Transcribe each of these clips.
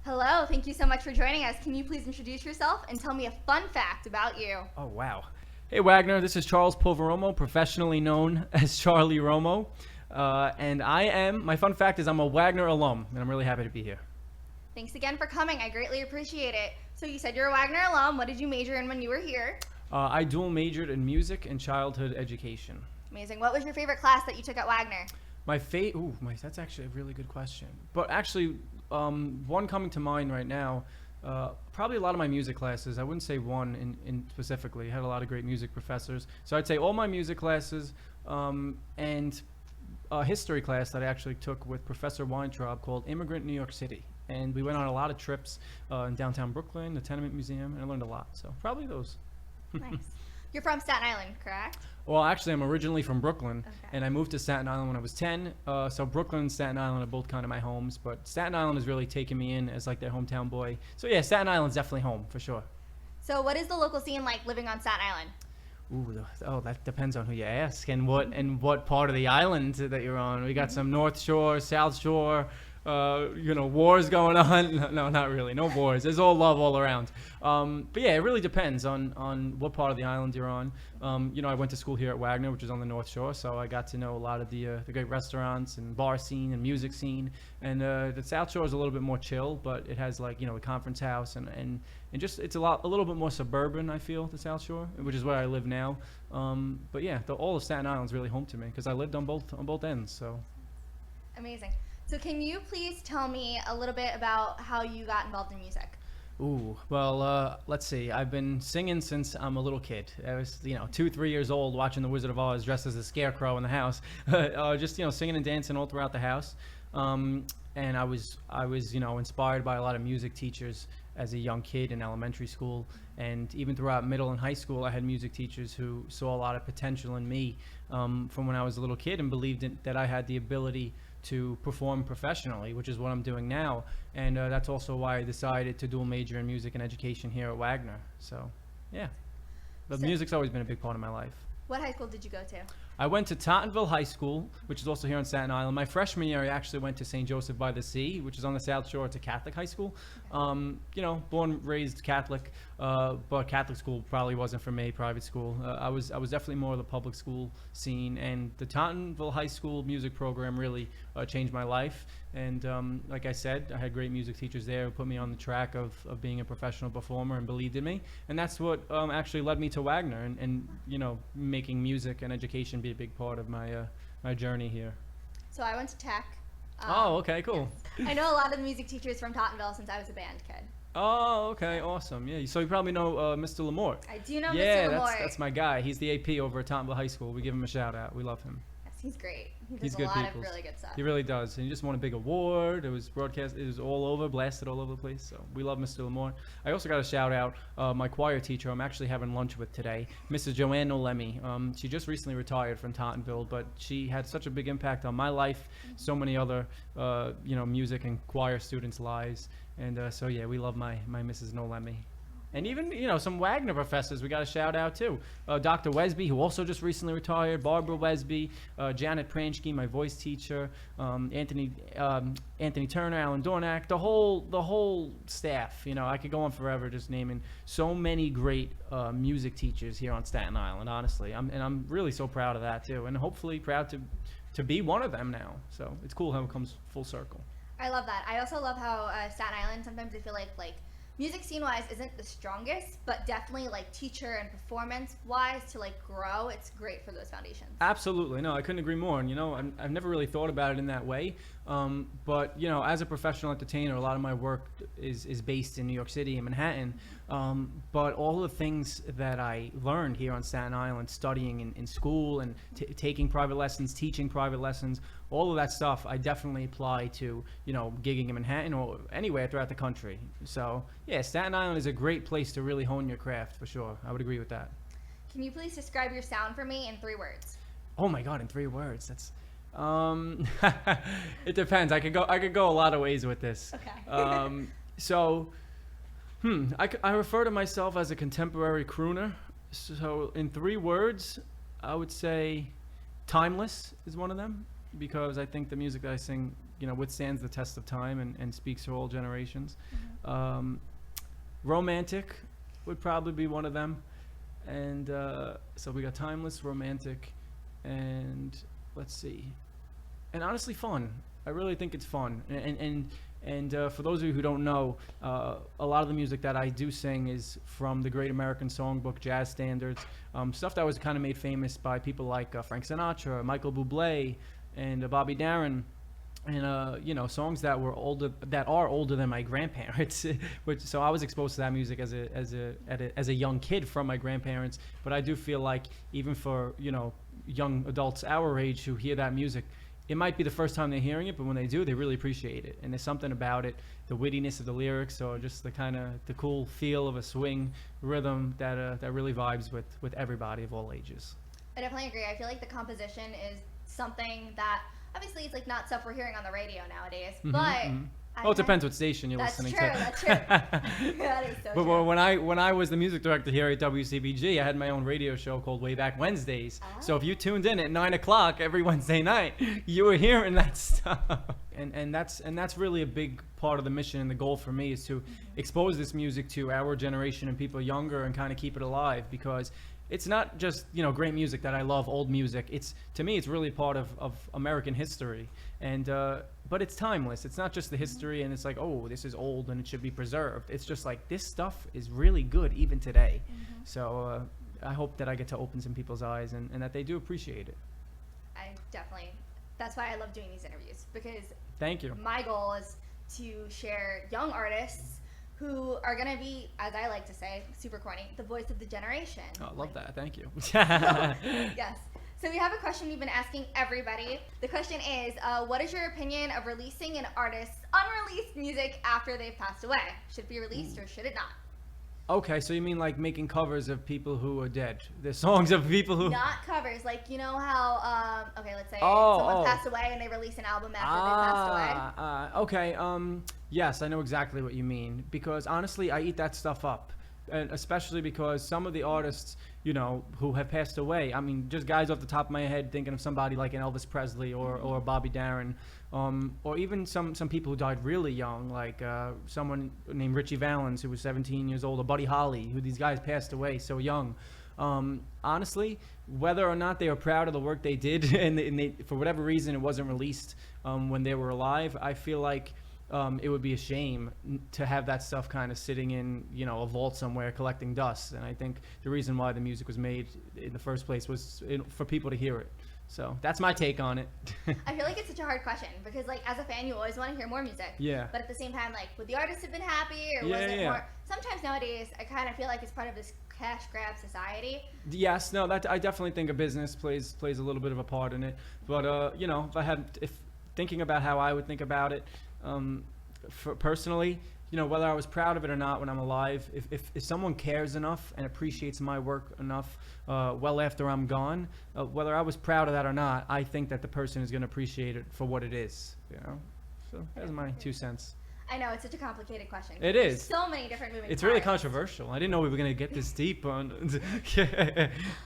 Hello, thank you so much for joining us. Can you please introduce yourself and tell me a fun fact about you? Oh, wow. Hey, Wagner, this is Charles Romo, professionally known as Charlie Romo. And my fun fact is I'm a Wagner alum, and I'm really happy to be here. Thanks again for coming. I greatly appreciate it. So you said you're a Wagner alum. What did you major in when you were here? I dual majored in music and childhood education. Amazing. What was your favorite class that you took at Wagner? That's actually a really good question. But actually, one coming to mind right now, probably a lot of my music classes. I wouldn't say one in specifically. I had a lot of great music professors. So I'd say all my music classes and a history class that I actually took with Professor Weintraub called Immigrant New York City. And we went on a lot of trips in downtown Brooklyn, the Tenement Museum, and I learned a lot. So probably those. Nice. You're from Staten Island, correct? Well, actually, I'm originally from Brooklyn, Okay. and I moved to Staten Island when I was 10. So Brooklyn and Staten Island are both kind of my homes, but Staten Island has really taken me in as like their hometown boy. So yeah, Staten Island's definitely home for sure. So what is the local scene like living on Staten Island? That depends on who you ask and what part of the island that you're on. We got some North Shore, South Shore. Wars going on. No, not really. No wars. There's all love all around. But yeah, it really depends on what part of the island you're on. I went to school here at Wagner, which is on the North Shore, so I got to know a lot of the great restaurants and bar scene and music scene. And the South Shore is a little bit more chill, but it has a conference house and just it's a little bit more suburban. I feel the South Shore, which is where I live now. But yeah, all of Staten Island is really home to me because I lived on both ends. So Amazing. So can you please tell me a little bit about how you got involved in music? Let's see. I've been singing since I'm a little kid. I was, 2-3 years old watching The Wizard of Oz dressed as a scarecrow in the house. Just, singing and dancing all throughout the house. And I was, inspired by a lot of music teachers as a young kid in elementary school. And even throughout middle and high school, I had music teachers who saw a lot of potential in me from when I was a little kid and believed that I had the ability to perform professionally, which is what I'm doing now. And that's also why I decided to dual major in music and education here at Wagner. So, yeah. But music's always been a big part of my life. What high school did you go to? I went to Tottenville High School, which is also here on Staten Island. My freshman year, I actually went to St. Joseph by the Sea, which is on the South Shore. It's a Catholic high school. Born, raised Catholic, but Catholic school probably wasn't for me, private school. I was definitely more of the public school scene, and the Tottenville High School music program really changed my life. And like I said, I had great music teachers there who put me on the track of being a professional performer and believed in me. And that's what actually led me to Wagner and making music and education be a big part of my my journey here. So I went to Tech. Okay, cool. Yes. I know a lot of the music teachers from Tottenville since I was a band kid. Oh, okay, awesome. Yeah, so you probably know Mr. Lamort. I do know Yeah, Mr. Lamort. that's my guy. He's the AP over at Tottenville High School. We give him a shout out. We love him. Yes, he's great. He does He's a good lot peoples. of really good stuff. He really does. And he just won a big award. It was broadcast. It was all over, blasted all over the place. So we love Mr. Lamore. I also got to shout out my choir teacher I'm actually having lunch with today, Mrs. Joanne Nolemi. She just recently retired from Tottenville, but she had such a big impact on my life, so many other, music and choir students' lives. And so, yeah, we love my Mrs. Nolemi. And even, some Wagner professors we got to shout out too. Dr. Wesby, who also just recently retired, Barbara Wesby, Janet Pranchke, my voice teacher, Anthony Turner, Alan Dornack, the whole staff. I could go on forever just naming so many great music teachers here on Staten Island, honestly. I'm really so proud of that too, and hopefully proud to be one of them now. So it's cool how it comes full circle. I love that. I also love how Staten Island, sometimes I feel like music scene-wise isn't the strongest, but definitely teacher and performance-wise to grow, it's great for those foundations. Absolutely. No, I couldn't agree more. And I've never really thought about it in that way. But as a professional entertainer, a lot of my work is based in New York City and Manhattan. But all the things that I learned here on Staten Island, studying in school and taking private lessons, teaching private lessons, all of that stuff I definitely apply to, gigging in Manhattan or anywhere throughout the country. So, yeah, Staten Island is a great place to really hone your craft, for sure. I would agree with that. Can you please describe your sound for me in 3 words? Oh my God, in 3 words. That's it depends. I could go a lot of ways with this. Okay. I refer to myself as a contemporary crooner. So in 3 words, I would say timeless is one of them, because I think the music that I sing withstands the test of time and speaks to all generations. Romantic would probably be one of them. And so we got timeless, romantic, and let's see. And honestly, fun. I really think it's fun. And for those of you who don't know, a lot of the music that I do sing is from the Great American Songbook, jazz standards, stuff that was kind of made famous by people like Frank Sinatra, Michael Bublé, and Bobby Darin. And songs that are older than my grandparents, so I was exposed to that music as a young kid from my grandparents. But I do feel like even for young adults our age who hear that music, it might be the first time they're hearing it, but when they do, they really appreciate it. And there's something about it, the wittiness of the lyrics, or just the cool feel of a swing rhythm that really vibes with everybody of all ages. I definitely agree. I feel like the composition is something that obviously it's like not stuff we're hearing on the radio nowadays, but Well, it depends what station you're listening to. That's true. That is so but true. when I was the music director here at WCBG, I had my own radio show called Way Back Wednesdays. So if you tuned in at 9 o'clock every Wednesday night, you were hearing that stuff. And that's really a big part of the mission and the goal for me, is to expose this music to our generation and people younger and kind of keep it alive, because it's not just great music that I love, old music. To me it's really part of American history, and but it's timeless. It's not just the history and it's like, oh, this is old and it should be preserved. It's just like, this stuff is really good even today. So I hope that I get to open some people's eyes and that they do appreciate it. That's why I love doing these interviews, because thank you. My goal is to share young artists who are going to be, as I like to say, super corny, the voice of the generation. Oh, I love that. Thank you. Yes. So we have a question we've been asking everybody. The question is, what is your opinion of releasing an artist's unreleased music after they've passed away? Should it be released or should it not? Okay, so you mean like making covers of people who are dead? The songs of people who... Not covers. Like, you know how, let's say someone passed away and they release an album after they passed away? Okay, yes, I know exactly what you mean. Because honestly, I eat that stuff up. And especially because some of the artists, who have passed away, I mean, just guys off the top of my head, thinking of somebody like an Elvis Presley or Bobby Darin, or even some people who died really young, like someone named Richie Valens, who was 17 years old, or Buddy Holly, who these guys passed away so young. Honestly, whether or not they were proud of the work they did, and they, for whatever reason it wasn't released when they were alive, I feel like it would be a shame to have that stuff kind of sitting in, a vault somewhere collecting dust. And I think the reason why the music was made in the first place was for people to hear it. So that's my take on it. I feel like it's such a hard question because, like, as a fan, you always want to hear more music. Yeah. But at the same time, like, would the artist have been happy, or was it more? Sometimes nowadays, I kind of feel like it's part of this cash grab society. Yes. No. That I definitely think a business plays a little bit of a part in it. But if thinking about how I would think about it, personally, whether I was proud of it or not when I'm alive, if someone cares enough and appreciates my work enough well after I'm gone, whether I was proud of that or not, I think that the person is going to appreciate it for what it is, So that's my 2 cents. I know, it's such a complicated question. It is. So many different moving It's parts. really controversial. I didn't know we were going to get this deep on.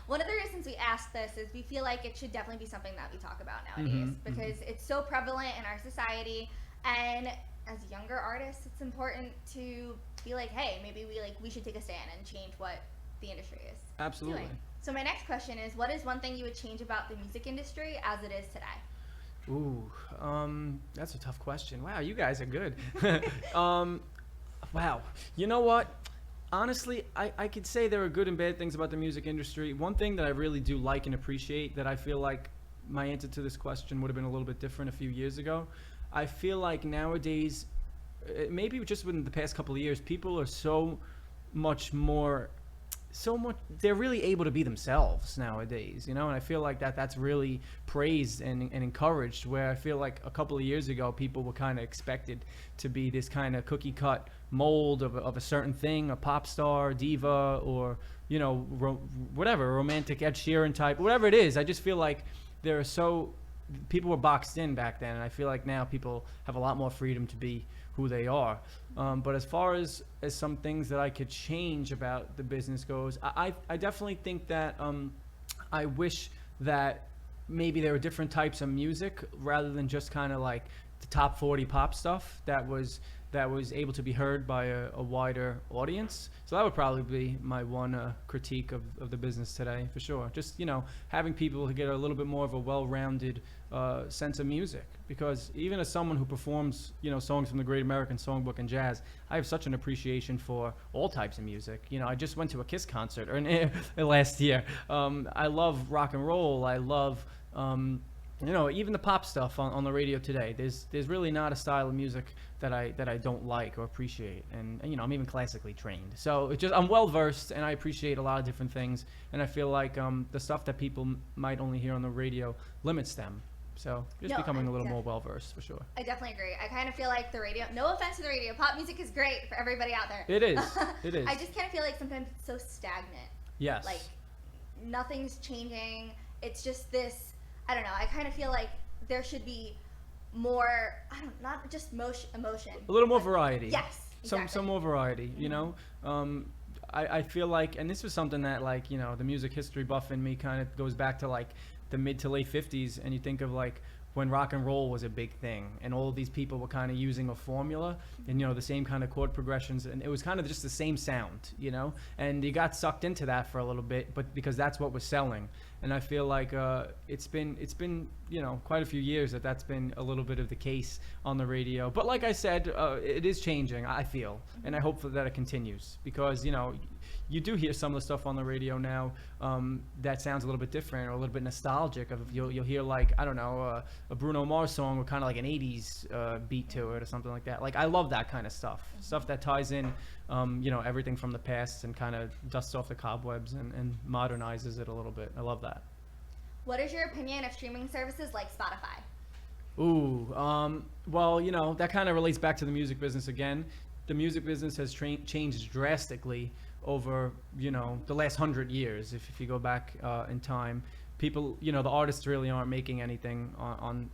One of the reasons we asked this is we feel like it should definitely be something that we talk about nowadays, because it's so prevalent in our society. And as younger artists, it's important to be like, hey, maybe we should take a stand and change what the industry is Absolutely. doing. So my next question is, what is one thing you would change about the music industry as it is today? Ooh, that's a tough question. Wow, you guys are good. Wow. You know what? Honestly, I could say there are good and bad things about the music industry. One thing that I really do like and appreciate, that I feel like my answer to this question would have been a little bit different a few years ago, I feel like nowadays, maybe just within the past couple of years, people are so much, they're really able to be themselves nowadays, and I feel like that's really praised and encouraged, where I feel like a couple of years ago, people were kind of expected to be this kind of cookie cut mold of a certain thing, a pop star, diva, or, whatever, romantic Ed Sheeran type, whatever it is. I just feel like people were boxed in back then, and I feel like now people have a lot more freedom to be who they are. But as far as some things that I could change about the business goes, I definitely think that I wish that maybe there were different types of music rather than just kind of like the top 40 pop stuff that was able to be heard by a wider audience. So that would probably be my one critique of the business today, for sure. Just, having people who get a little bit more of a well-rounded sense of music. Because even as someone who performs, songs from the Great American Songbook and jazz, I have such an appreciation for all types of music. I just went to a Kiss concert last year. I love rock and roll. I love... even the pop stuff on the radio today. There's really not a style of music that I don't like or appreciate, and I'm even classically trained. So I'm well versed, and I appreciate a lot of different things. And I feel like the stuff that people might only hear on the radio limits them. So becoming a little more well versed, for sure. I definitely agree. I kind of feel like the radio. No offense to the radio, pop music is great for everybody out there. It is. It is. I just kind of feel like sometimes it's so stagnant. Yes. Like nothing's changing. It's just this. I don't know. I kind of feel like there should be more. Not just emotion. A little more variety. Yes. Exactly. Some more variety. I feel like, and this was something that the music history buff in me kind of goes back to the mid to late 50s, and you think of when rock and roll was a big thing, and all of these people were kind of using a formula, and the same kind of chord progressions, and it was kind of just the same sound, and you got sucked into that for a little bit, but because that's what was selling. And I feel like it's been quite a few years that's been a little bit of the case on the radio. But like I said, it is changing, I feel, and I hope that it continues, because you do hear some of the stuff on the radio now that sounds a little bit different or a little bit nostalgic. You'll hear a Bruno Mars song with kind of an 80s beat to it or something like that. I love that kind of stuff, stuff that ties in everything from the past and kind of dusts off the cobwebs and modernizes it a little bit. I love that. What is your opinion of streaming services like Spotify? Ooh, well, that kind of relates back to the music business again. The music business has changed drastically over, the last 100 years. If you go back in time, people, the artists really aren't making anything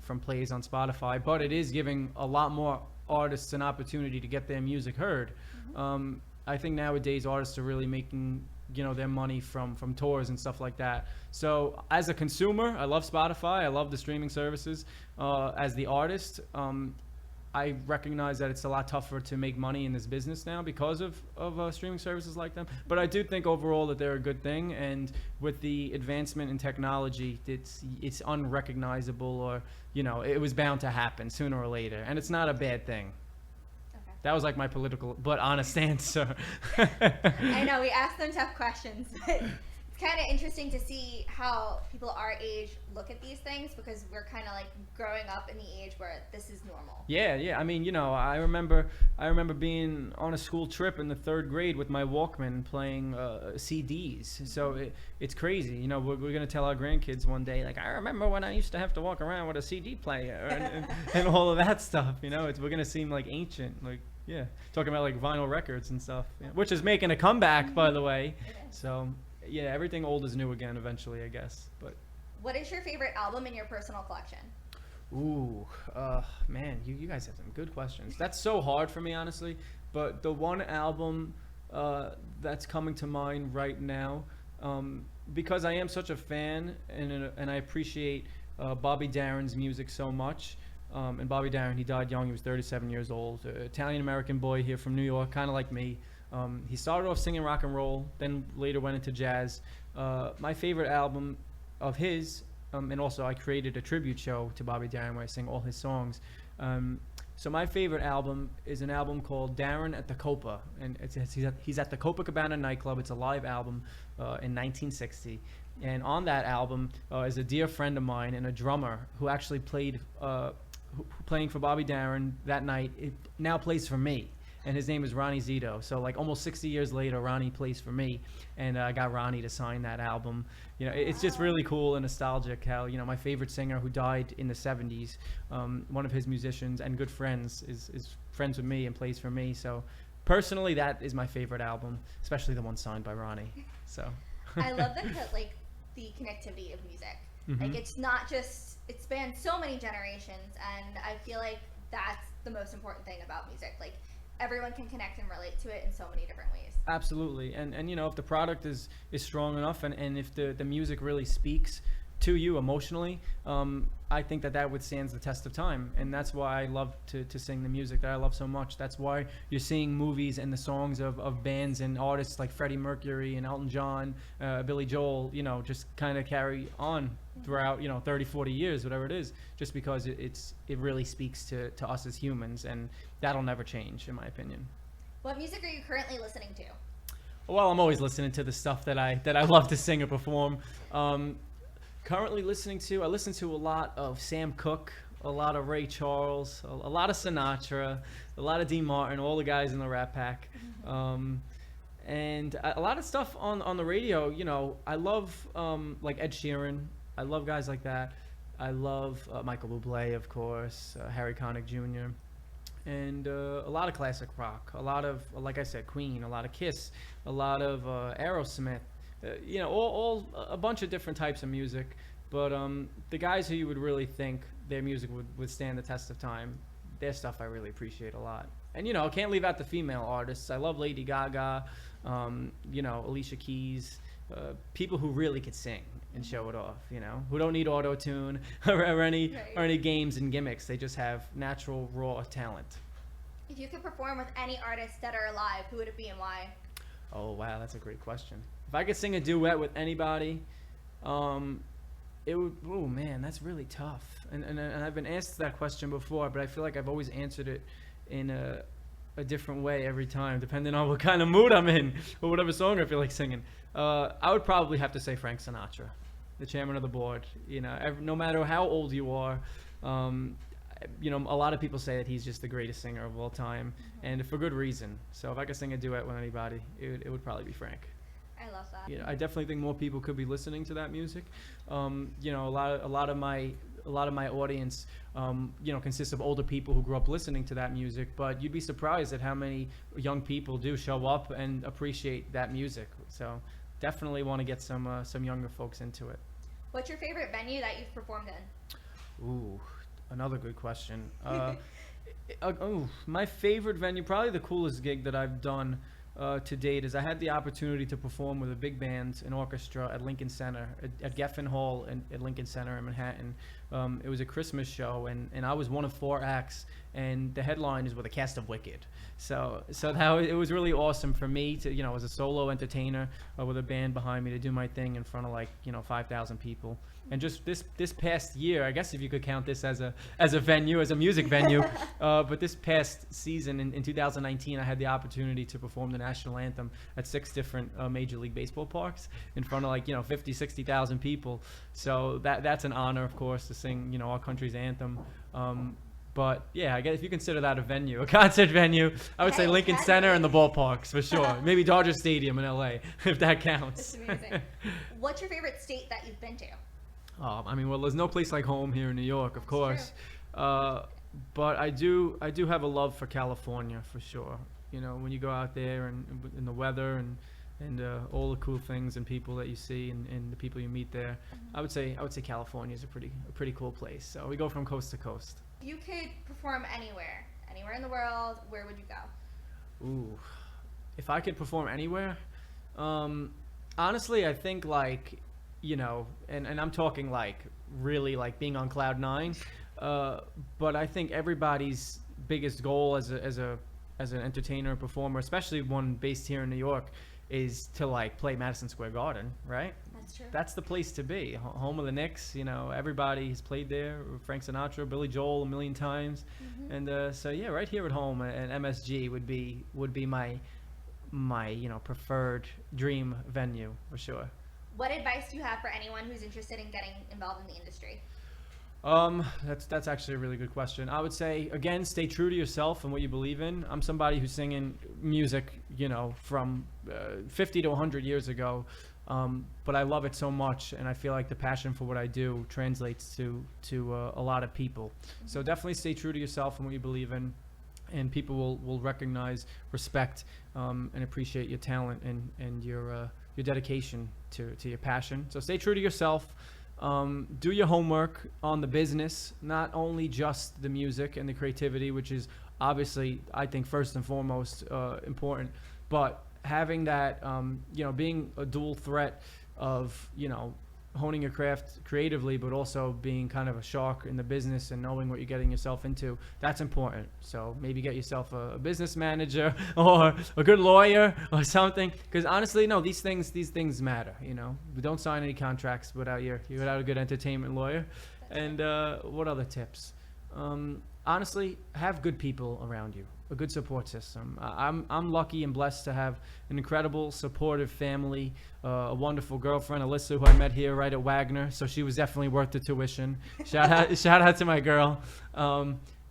from plays on Spotify, but it is giving a lot more artists an opportunity to get their music heard. I think nowadays artists are really making their money from tours and stuff like that. So as a consumer, I love Spotify. I love the streaming services. As the artist, I recognize that it's a lot tougher to make money in this business now because of streaming services like them. But I do think overall that they're a good thing. And with the advancement in technology, it's unrecognizable, or it was bound to happen sooner or later. And it's not a bad thing. Okay. That was my political but honest answer. I know we asked them tough questions, but it's kind of interesting to see how people our age look at these things, because we're kind of growing up in the age where this is normal. Yeah. I mean, I remember being on a school trip in the 3rd grade with my Walkman playing CDs. So it's crazy. We're going to tell our grandkids one day, I remember when I used to have to walk around with a CD player and all of that stuff. We're going to seem ancient, talking about vinyl records and stuff, which is making a comeback, by the way. So yeah, everything old is new again eventually, I guess. But what is your favorite album in your personal collection? Ooh, man, you guys have some good questions. That's so hard for me, honestly. But the one album that's coming to mind right now, because I am such a fan and I appreciate Bobby Darin's music so much. And Bobby Darin, he died young. He was 37 years old. Italian-American boy here from New York, kind of like me. He started off singing rock and roll, then later went into jazz. My favorite album of his, and also I created a tribute show to Bobby Darin where I sing all his songs. So my favorite album is an album called Darin at the Copa, and he's at the Copacabana nightclub. It's a live album in 1960. And on that album is a dear friend of mine and a drummer who actually playing for Bobby Darin that night. It now plays for me. And his name is Ronnie Zito. So almost 60 years later, Ronnie plays for me, and I got Ronnie to sign that album. It's just really cool and nostalgic how my favorite singer who died in the 70s, one of his musicians and good friends is friends with me and plays for me. So personally, that is my favorite album, especially the one signed by Ronnie. So I love the connectivity of music. Mm-hmm. It's not just, it spans so many generations, and I feel like that's the most important thing about music. Everyone can connect and relate to it in so many different ways. Absolutely. And if the product is strong enough and if the music really speaks to you emotionally, I think that withstands the test of time. And that's why I love to sing the music that I love so much. That's why you're seeing movies and the songs of bands and artists like Freddie Mercury and Elton John, Billy Joel, just kind of carry on throughout, 30, 40 years, whatever it is, just because it really speaks to us as humans, and that'll never change, in my opinion. What music are you currently listening to? Well, I'm always listening to the stuff that I love to sing or perform. Currently I listen to a lot of Sam Cooke, a lot of Ray Charles, a lot of Sinatra, a lot of Dean Martin, all the guys in the Rat Pack. And a lot of stuff on the radio. I love like Ed Sheeran. I love guys like that. I love Michael Bublé, of course, Harry Connick Jr., and a lot of classic rock, a lot of, like I said, Queen, a lot of Kiss, a lot of Aerosmith, all a bunch of different types of music. But the guys who you would really think their music would withstand the test of time, their stuff I really appreciate a lot. And I can't leave out the female artists. I love Lady Gaga, Alicia Keys, people who really could sing and show it off, who don't need auto-tune or any games and gimmicks. They just have natural, raw talent. If you could perform with any artists that are alive, who would it be and why? Oh, wow, that's a great question. If I could sing a duet with anybody, it would, oh man, that's really tough. And I've been asked that question before, but I feel like I've always answered it in a different way every time, depending on what kind of mood I'm in or whatever song I feel like singing. I would probably have to say Frank Sinatra, the chairman of the board. No matter how old you are, a lot of people say that he's just the greatest singer of all time, and for good reason. So if I could sing a duet with anybody, it would probably be Frank. I love that. I definitely think more people could be listening to that music. A lot of my audience, consists of older people who grew up listening to that music. But you'd be surprised at how many young people do show up and appreciate that music. So definitely want to get some younger folks into it. What's your favorite venue that you've performed in? Ooh, another good question. My favorite venue, probably the coolest gig that I've done to date, is I had the opportunity to perform with a big band, an orchestra at Lincoln Center, at Geffen Hall at Lincoln Center in Manhattan. It was a Christmas show, and I was one of 4 acts, and the headline is with a cast of Wicked. So it was really awesome for me to, as a solo entertainer with a band behind me, to do my thing in front of 5,000 people. And just this past year, I guess if you could count this as a venue, as a music venue, but this past season in 2019, I had the opportunity to perform the national anthem at 6 different Major League Baseball parks in front of 50, 60,000 people. So that's an honor, of course, to sing our country's anthem. But yeah, I guess if you consider that a venue, a concert venue, I would say Lincoln Center and the ballparks for sure. Maybe Dodger Stadium in LA, if that counts. That's amazing. What's your favorite state that you've been to? Well, there's no place like home here in New York, of course. But I do have a love for California for sure. When you go out there and in the weather and all the cool things and people that you see and the people you meet there, I would say California is a pretty cool place. So we go from coast to coast. If you could perform anywhere in the world, where would you go? Ooh, if I could perform anywhere, honestly, I think and I'm talking really being on cloud 9, but I think everybody's biggest goal as an entertainer and performer, especially one based here in New York, is to play Madison Square Garden, right? That's true. That's the place to be, home of the Knicks. Everybody has played there. Frank Sinatra, Billy Joel a million times, and so yeah, right here at home at MSG would be my preferred dream venue for sure. What advice do you have for anyone who's interested in getting involved in the industry? That's actually a really good question. I would say, again, stay true to yourself and what you believe in. I'm somebody who's singing music, from 50 to 100 years ago, but I love it so much, and I feel like the passion for what I do translates to a lot of people. So definitely stay true to yourself and what you believe in, and people will recognize, respect, and appreciate your talent and your dedication to your passion. So stay true to yourself. Do your homework on the business, not only just the music and the creativity, which is obviously, I think, first and foremost important, but having that, being a dual threat of, honing your craft creatively, but also being kind of a shark in the business and knowing what you're getting yourself into, that's important. So maybe get yourself a business manager or a good lawyer or something, because honestly, no, these things matter. You know, we don't sign any contracts without without a good entertainment lawyer. And what other tips? Honestly, have good people around you, a good support system. I'm lucky and blessed to have an incredible, supportive family, a wonderful girlfriend, Alyssa, who I met here right at Wagner, so she was definitely worth the tuition. Shout out to my girl.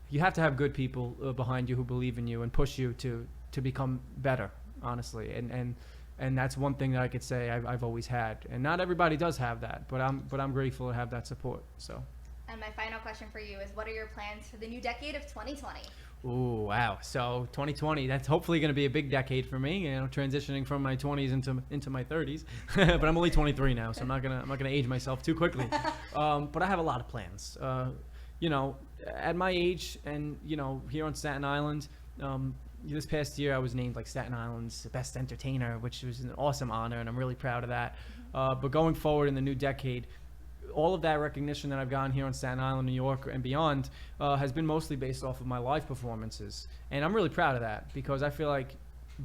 You have to have good people behind you who believe in you and push you to become better, honestly. And that's one thing that I could say I've always had. And not everybody does have that, but I'm grateful to have that support. So. And my final question for you is, what are your plans for the new decade of 2020? Ooh, wow. So 2020, that's hopefully going to be a big decade for me, you know, transitioning from my 20s into my 30s. But I'm only 23 now, so I'm not going to age myself too quickly. But I have a lot of plans. You know, at my age and, you know, here on Staten Island, this past year I was named like Staten Island's best entertainer, which was an awesome honor, and I'm really proud of that. But going forward in the new decade, all of that recognition that I've gotten here on Staten Island, New York, and beyond has been mostly based off of my live performances. And I'm really proud of that, because I feel like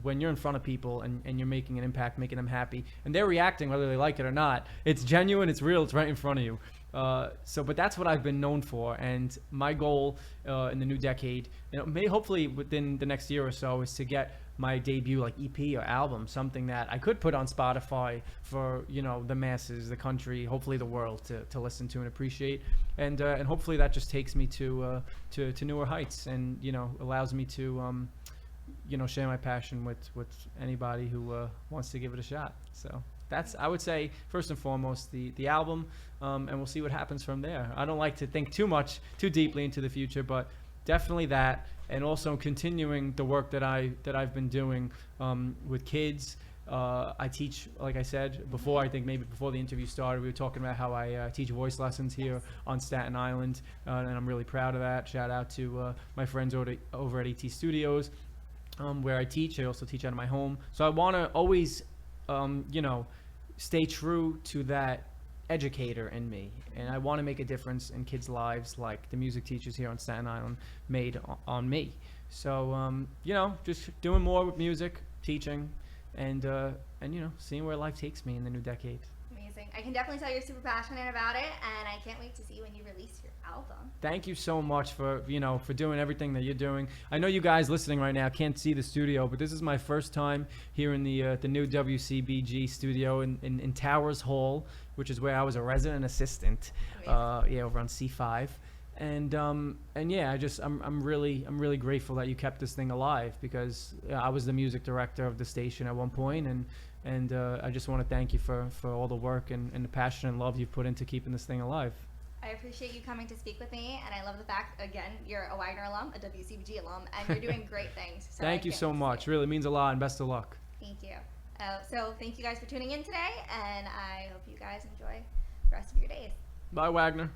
when you're in front of people and you're making an impact, making them happy, and they're reacting whether they like it or not, it's genuine, it's real, it's right in front of you. But that's what I've been known for, and my goal in the new decade, you know, hopefully within the next year or so, is to get my debut like EP or album, something that I could put on Spotify for, you know, the masses, the country, hopefully the world to listen to and appreciate, and hopefully that just takes me to newer heights, and, you know, allows me to you know, share my passion with anybody who wants to give it a shot. So that's, I would say, first and foremost, the album, and we'll see what happens from there. I don't like to think too deeply into the future, but definitely that, and also continuing the work that I've been doing with kids. I teach, like I said before, I think maybe before the interview started, we were talking about how I teach voice lessons here on Staten Island, and I'm really proud of that. Shout out to my friends over at AT Studios, where I teach. I also teach out of my home. So I want to always, you know, stay true to that educator in me, and I want to make a difference in kids' lives like the music teachers here on Staten Island made on me. So you know, just doing more with music, teaching, and you know, seeing where life takes me in the new decade. Amazing. I can definitely tell you're super passionate about it, and I can't wait to see when you release your album. Thank you so much for, you know, for doing everything that you're doing. I know you guys listening right now can't see the studio, but this is my first time here in the new WCBG studio in Towers Hall, which is where I was a resident assistant. Yeah, over on C5. And yeah, I'm really grateful that you kept this thing alive, because I was the music director of the station at one point, and I just want to thank you for all the work and the passion and love you've put into keeping this thing alive. I appreciate you coming to speak with me, and I love the fact, again, you're a Wagner alum, a WCBG alum, and you're doing great things. So thank you so much. Really means a lot, and best of luck. Thank you. So thank you guys for tuning in today, and I hope you guys enjoy the rest of your days. Bye, Wagner.